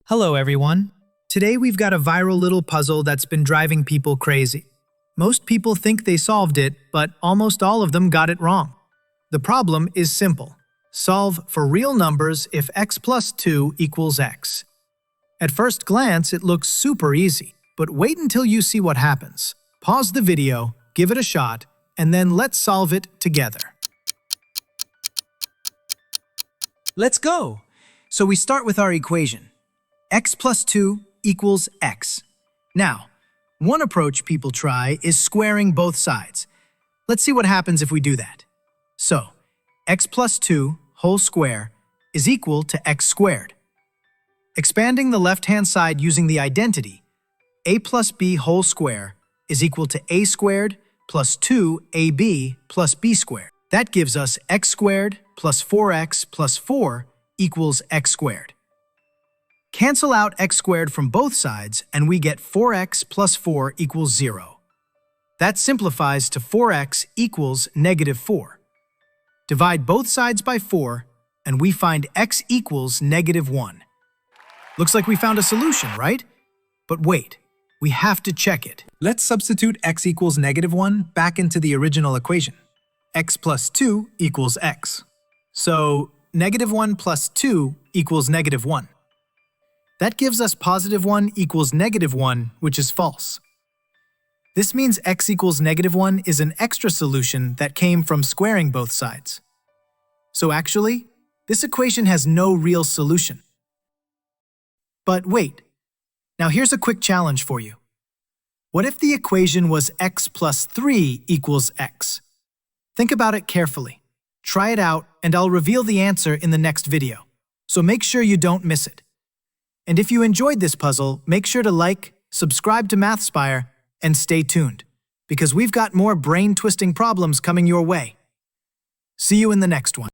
Hello everyone. Today we've got a viral little puzzle that's been driving people crazy. Most people think they solved it, but almost all of them got it wrong. The problem is simple. Solve for real numbers if x plus 2 equals x. At first glance, it looks super easy, but wait until you see what happens. Pause the video, give it a shot, and then let's solve it together. Let's go! So we start with our equation. X plus 2 equals x. Now, one approach people try is squaring both sides. Let's see what happens if we do that. So, x plus 2 whole square is equal to x squared. Expanding the left-hand side using the identity, a plus b whole square is equal to a squared plus 2ab plus b squared. That gives us x squared plus 4x plus 4 equals x squared. Cancel out x squared from both sides and we get 4x plus 4 equals 0. That simplifies to 4x equals negative 4. Divide both sides by 4 and we find x equals negative 1. Looks like we found a solution, right? But wait, we have to check it. Let's substitute x equals negative 1 back into the original equation. X plus 2 equals x. So negative 1 plus 2 equals negative 1. That gives us positive 1 equals negative 1, which is false. This means x equals negative 1 is an extra solution that came from squaring both sides. So actually, this equation has no real solution. But wait, now here's a quick challenge for you. What if the equation was x plus 3 equals x? Think about it carefully. Try it out, and I'll reveal the answer in the next video. So make sure you don't miss it. And if you enjoyed this puzzle, make sure to like, subscribe to Mathspire, and stay tuned, because we've got more brain-twisting problems coming your way. See you in the next one.